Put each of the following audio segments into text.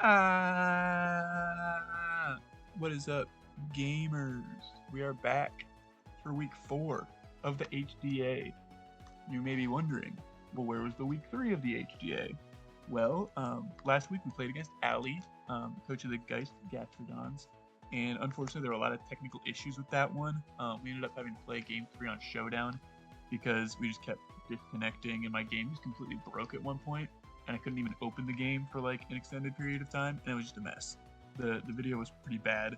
What is up, gamers? We are back for week 4 of the HDA. You may be wondering, well, where was the week 3 of the HDA? Well, last week we played against Ali, coach of the Geist Gatrodons, and unfortunately there were a lot of technical issues with that one. We ended up having to play game 3 on Showdown because we just kept disconnecting, and my game just completely broke at one point, and I couldn't even open the game for like an extended period of time, and it was just a mess. The video was pretty bad,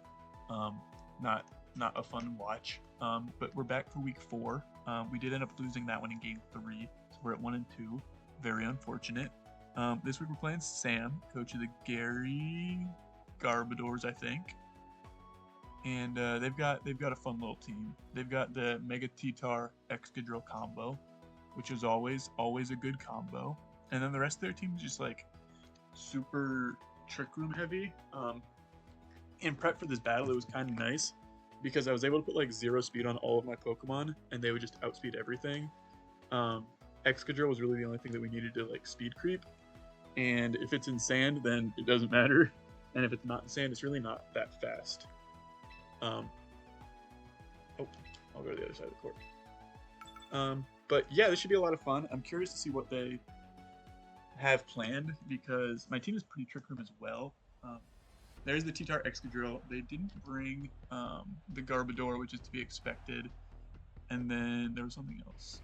not a fun watch. But we're back for week 4. We did end up losing that one in game 3, so we're at 1-2. Very unfortunate. This week we're playing Sam, coach of the Gary Garbadors, I think. And they've got a fun little team. They've got the Mega Ttar Excadrill combo, which is always a good combo. And then the rest of their team is just like super Trick Room heavy. In prep for this battle, it was kind of nice because I was able to put like 0 speed on all of my Pokemon, and they would just outspeed everything. Excadrill was really the only thing that we needed to like speed creep, and if it's in sand, then it doesn't matter, and if it's not in sand, it's really not that fast. Oh, I'll go to the other side of the court. But yeah, this should be a lot of fun. I'm curious to see what they have planned because my team is pretty Trick Room as well. There's the Ttar Excadrill. They didn't bring the Garbodor, which is to be expected. And then there was something else.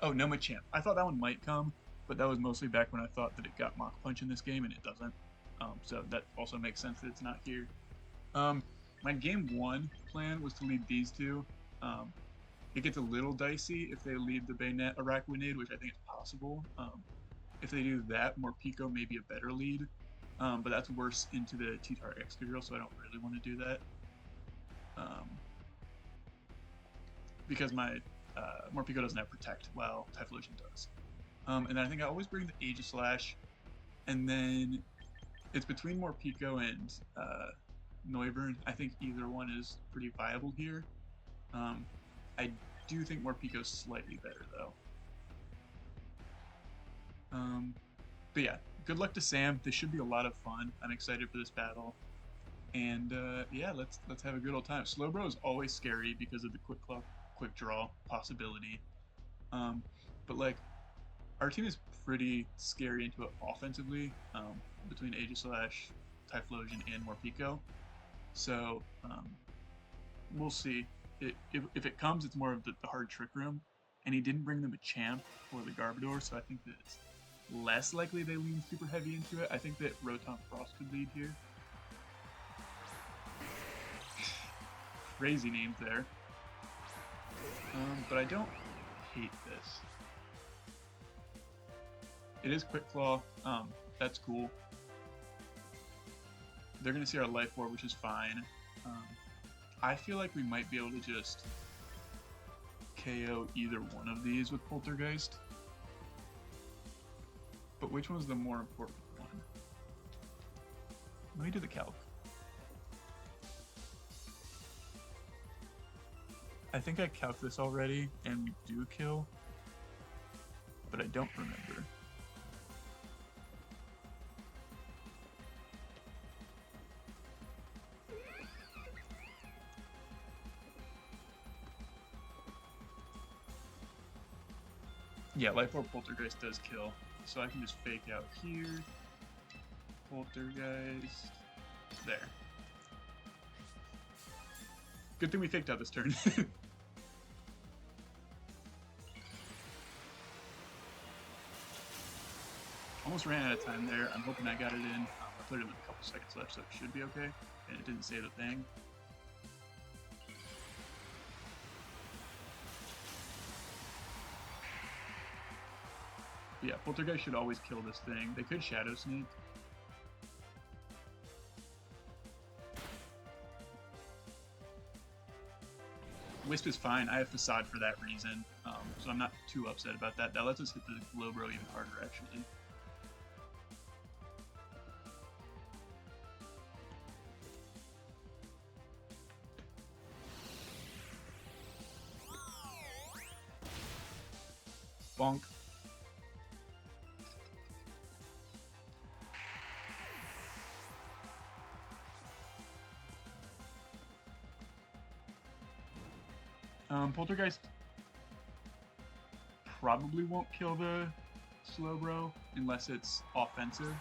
Oh, no Machamp. I thought that one might come, but that was mostly back when I thought that it got Mach Punch in this game, and it doesn't. So that also makes sense that it's not here. My game 1 plan was to lead these two. It gets a little dicey if they lead the Bayonet Araquanid, which I think is possible. If they do that, Morpeko may be a better lead. But that's worse into the Ttar Excadrill, so I don't really want to do that. Because my Morpeko doesn't have Protect, while Typhlosion does. And then I think I always bring the Aegislash, and then it's between Morpeko and Noivern. I think either one is pretty viable here. I do think Morpeko's slightly better, though. But yeah, good luck to Sam. This should be a lot of fun. I'm excited for this battle. And yeah, let's have a good old time. Slowbro is always scary because of the quick draw possibility. But like, our team is pretty scary into it offensively, between Aegislash, Typhlosion, and Morpeko. So we'll see. If it comes, it's more of the hard Trick Room. And he didn't bring the Machamp or the Garbodor, so I think that it's less likely they lean super heavy into it. I think that Rotom Frost could lead here. Crazy names there. But I don't hate this. It is Quick Claw. That's cool. They're going to see our Life Orb, which is fine. I feel like we might be able to just KO either one of these with Poltergeist. But which one's the more important one? Let me do the calc. I think I calc this already, and we do kill, but I don't remember. Yeah, Life Orb Poltergeist does kill, so I can just fake out here. Poltergeist. There. Good thing we faked out this turn. Almost ran out of time there. I'm hoping I got it in. I put it in with a couple seconds left, so it should be okay. And it didn't save a thing. Yeah, Poltergeist should always kill this thing. They could Shadow Sneak. Wisp is fine. I have Facade for that reason, so I'm not too upset about that. That lets us hit the Glowbro even harder, actually. Bonk. Poltergeist probably won't kill the Slowbro unless it's offensive.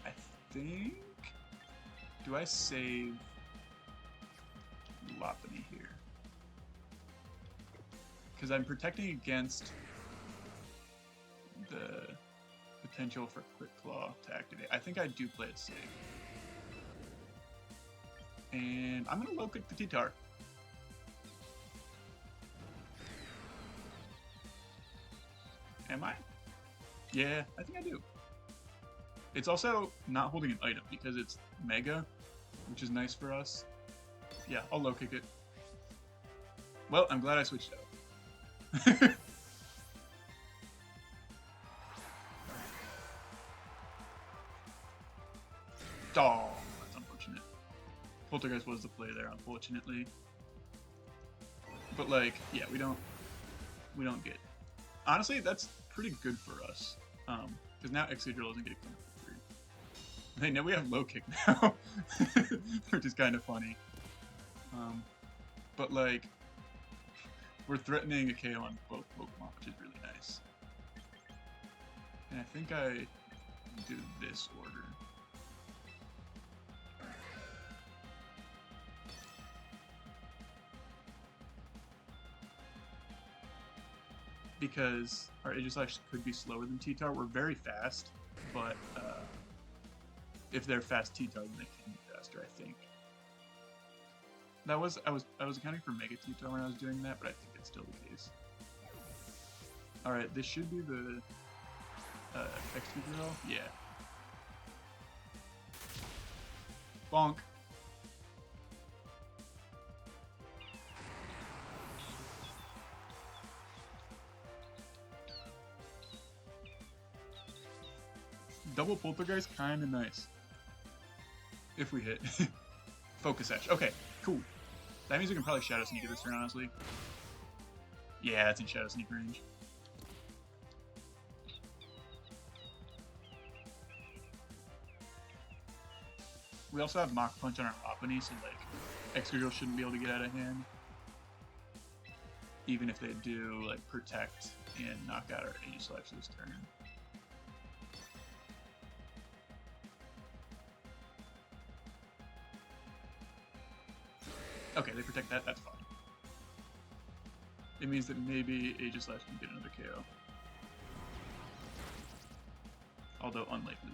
I think... Do I save Lopunny here? Because I'm protecting against the potential for Quick Claw to activate. I think I do play it safe. And I'm going to Lowkirk the Ttar. Am I? Yeah, I think I do. It's also not holding an item because it's Mega, which is nice for us. Yeah, I'll Lowkirk it. Well, I'm glad I switched out. Oh, that's unfortunate. Poltergeist was the play there, unfortunately. But like, yeah, we don't get. Honestly, that's pretty good for us, because now Excadrill isn't getting come for free. They know we have Lowkirk now, which is kind of funny. But like, we're threatening a KO on both Pokemon, which is really nice. And I think I do this order. Because our Aegislash could be slower than Ttar. We're very fast, but if they're fast Ttar, then they can be faster, I think. I was accounting for Mega Ttar when I was doing that, but I think it's still the case. Alright, this should be the Excadrill? Yeah. Bonk. Double Poltergeist, kinda nice. If we hit. Focus Edge. Okay, cool. That means we can probably Shadow Sneak this turn, honestly. Yeah, it's in Shadow Sneak range. We also have Mach Punch on our Lopunny, so like, Excadrill shouldn't be able to get out of hand. Even if they do, like, Protect and knock out our Aegislash this turn. Okay, they protect that, that's fine. It means that maybe Aegislash can get another KO. Although unlikely.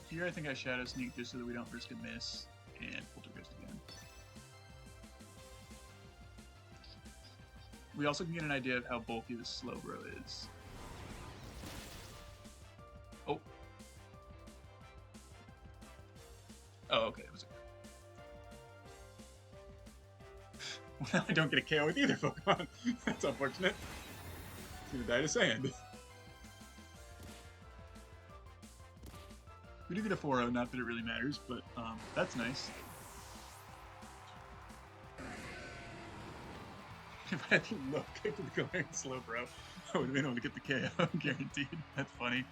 Here I think I Shadow Sneak just so that we don't risk a miss, and Poltergeist again. We also can get an idea of how bulky the Slowbro is. Oh. Oh, okay, it was a... Well, I don't get a KO with either Pokemon. That's unfortunate. It's gonna die to sand. We do get a 4-0, not that it really matters, but that's nice. If I had to Lowkirk with the glaring Slowbro, I would have been able to get the KO, guaranteed. That's funny.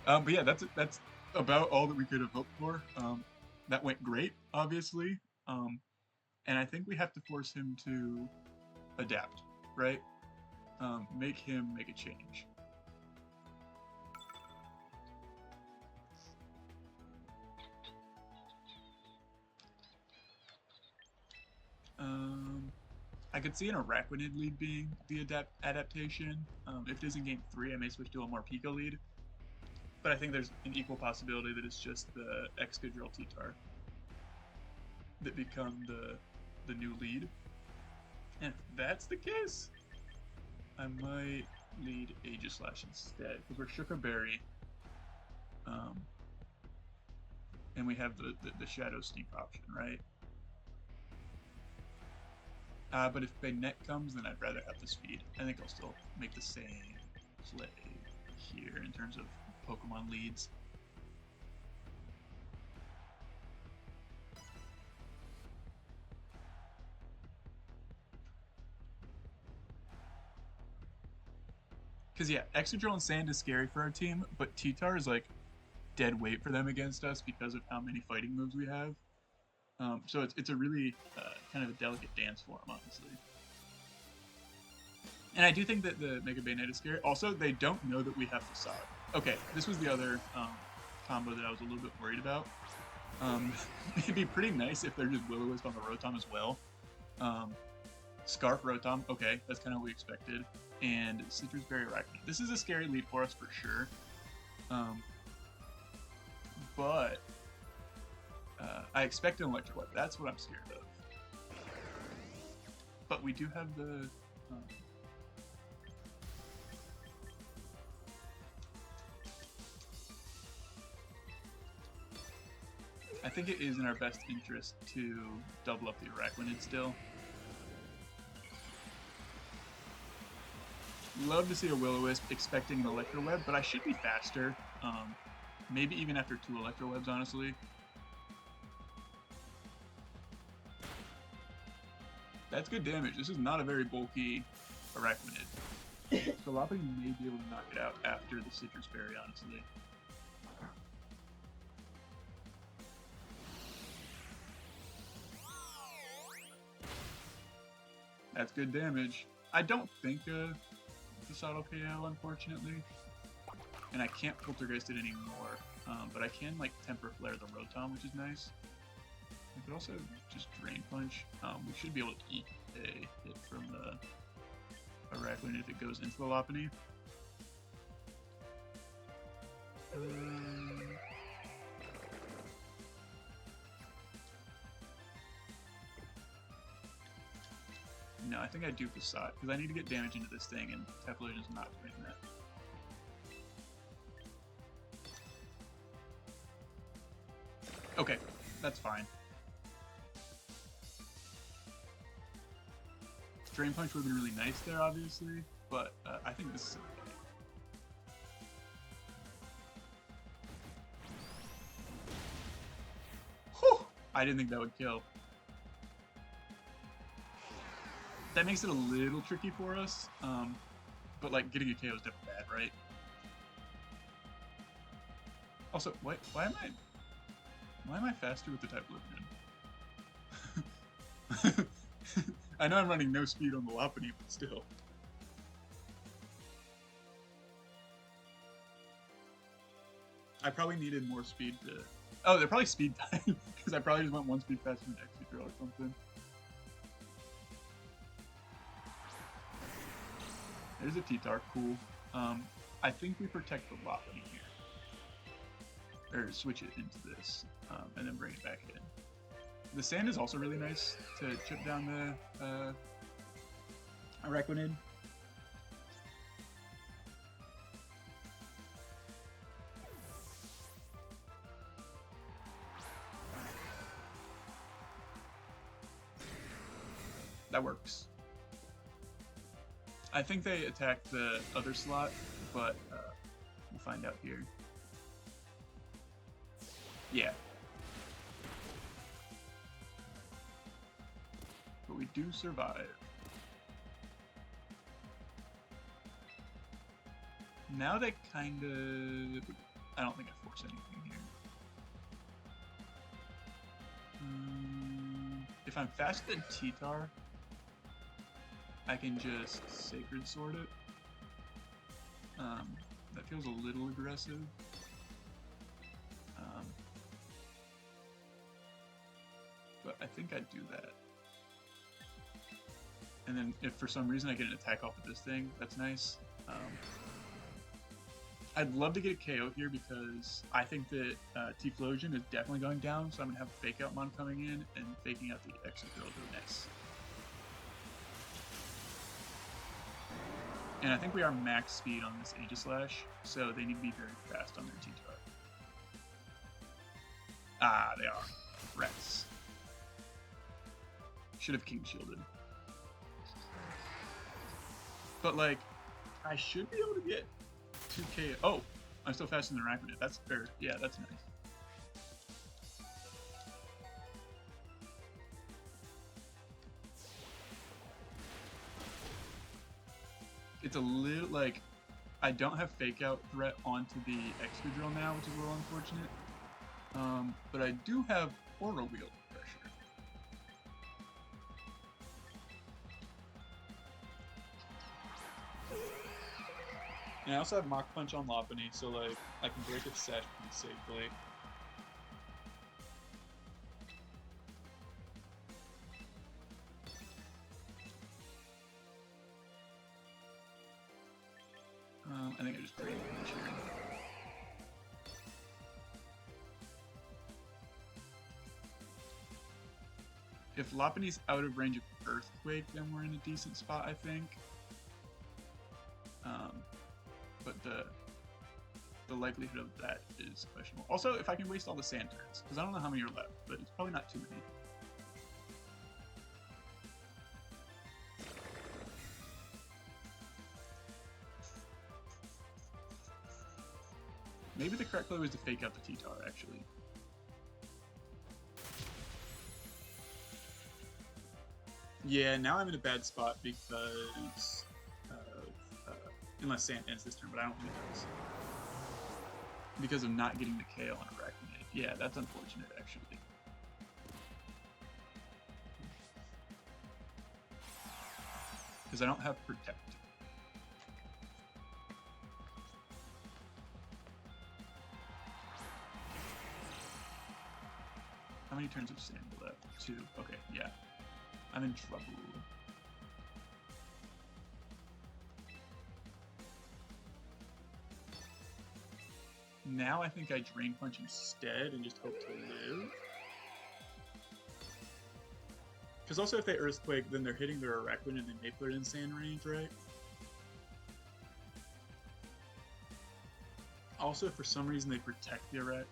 But yeah, that's about all that we could have hoped for. That went great, obviously. And I think we have to force him to adapt, right? Make him make a change. I could see an Araquanid lead being the adaptation. If it is in game 3, I may switch to a more Pika lead. But I think there's an equal possibility that it's just the Excadrill Ttar that become the new lead. And if that's the case, I might lead Aegislash instead, because we're Sugar Berry. And we have the Shadow Sneak option, right? But if Baynet comes, then I'd rather have the speed. I think I'll still make the same play here in terms of Pokemon leads. Because yeah, Excadrill and Sand is scary for our team, but Ttar is like dead weight for them against us because of how many fighting moves we have. So it's a really kind of a delicate dance for them, honestly. And I do think that the Mega Bayonet is scary. Also, they don't know that we have Facade. Okay, this was the other combo that I was a little bit worried about. It'd be pretty nice if they're just Will-O-Wisp on the Rotom as well. Scarf Rotom, okay, that's kind of what we expected. And Citrus Berry Arachne. This is a scary lead for us for sure. But I expect an Electric Web. That's what I'm scared of. But we do have the... I think it is in our best interest to double up the Arachnid still. Love to see a Will-O-Wisp expecting an Electro Web, but I should be faster. Maybe even after 2 Electro Webs, honestly. That's good damage. This is not a very bulky Arachnid. So Lopunny may be able to knock it out after the Citrus Berry, honestly. That's good damage. I don't think Facade will KO, unfortunately. And I can't Poltergeist it anymore. But I can, like, Temper Flare the Rotom, which is nice. I could also just Drain Punch. We should be able to eat a hit from the Arachnid if it goes into the Lopunny. No, I think I do Facade, because I need to get damage into this thing, and Typhlosion is not doing that. Okay, that's fine. Drain Punch would have been really nice there, obviously, but I think this is okay. Whew! I didn't think that would kill. That makes it a little tricky for us, but like getting a KO is definitely bad, right? Also, why am I faster with the Typhlosion? I know I'm running no speed on the Lopunny, but still. I probably needed more speed to... Oh, they're probably speed time, because I probably just went 1 speed faster than Excadrill or something. There's a Ttar, cool. I think we protect the Lopunny here. Or switch it into this, and then bring it back in. The Sand is also really nice to chip down the Arachnid. That works. I think they attacked the other slot, but we'll find out here. Yeah. But we do survive. Now they kind of... I don't think I force anything here. If I'm faster than Ttar, I can just Sacred Sword it. That feels a little aggressive. But I think I'd do that. And then if for some reason I get an attack off of this thing, that's nice. I'd love to get a KO here because I think that Typhlosion is definitely going down, so I'm going to have a Fake Out Mon coming in and faking out the Excadrill is really nice. And I think we are max speed on this Aegislash, so they need to be very fast on their Ttar. Ah, they are. Rats. Should have King Shielded. But, like, I should be able to get 2k. Oh, I'm still faster than Arachnid. That's fair. Yeah, that's nice. It's a little, like, I don't have Fake Out threat onto the Excadrill now, which is a little unfortunate. But I do have Aura Wheel pressure. And I also have Mach Punch on Lopunny, so like I can break its Sash pretty safely. I think I just Drain Punch here. If Lopunny's out of range of Earthquake, then we're in a decent spot, I think. But the likelihood of that is questionable. Also, if I can waste all the Sand turns, because I don't know how many are left, but it's probably not too many. Maybe the correct play was to Fake Out the Ttar, actually. Yeah, now I'm in a bad spot because unless Sand ends this turn, but I don't think it does. Because of not getting the KO on Arachnid. Yeah, that's unfortunate, actually. Because I don't have Protect. How many turns of Sand left? 2. Okay, yeah. I'm in trouble. Now I think I Drain Punch instead and just hope to live. Because also if they Earthquake, then they're hitting their Arachnid and they may put it in Sand range, right? Also, if for some reason they protect the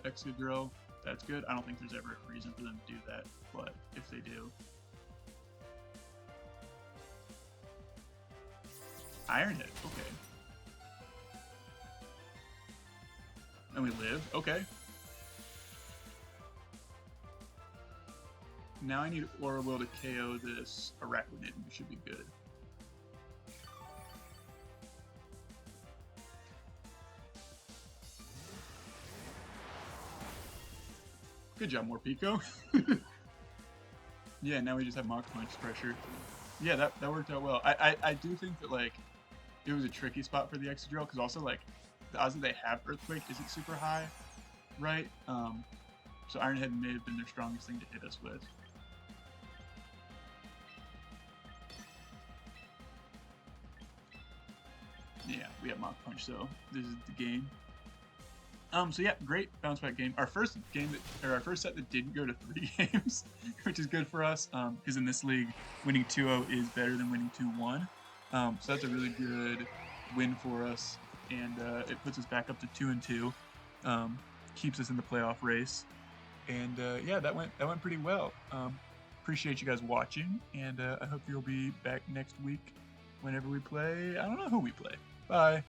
Excadrill, that's good. I don't think there's ever a reason for them to do that, but if they do. Iron Head, okay. And we live, okay. Now I need Aura Will to KO this Arachnid, and we should be good. Good job, Morpeko. Yeah, now we just have Mach Punch pressure. Yeah, that worked out well. I do think that, like, it was a tricky spot for the Excadrill, because also, like, the odds that they have Earthquake isn't super high, right? So Iron Head may have been their strongest thing to hit us with. Yeah, we have Mach Punch, so this is the game. So yeah, great bounce back game. Our first set that didn't go to 3 games, which is good for us, because in this league, winning 2-0 is better than winning 2-1. So that's a really good win for us, and it puts us back up to 2-2, keeps us in the playoff race, and yeah, that went pretty well. Appreciate you guys watching, and I hope you'll be back next week whenever we play. I don't know who we play. Bye.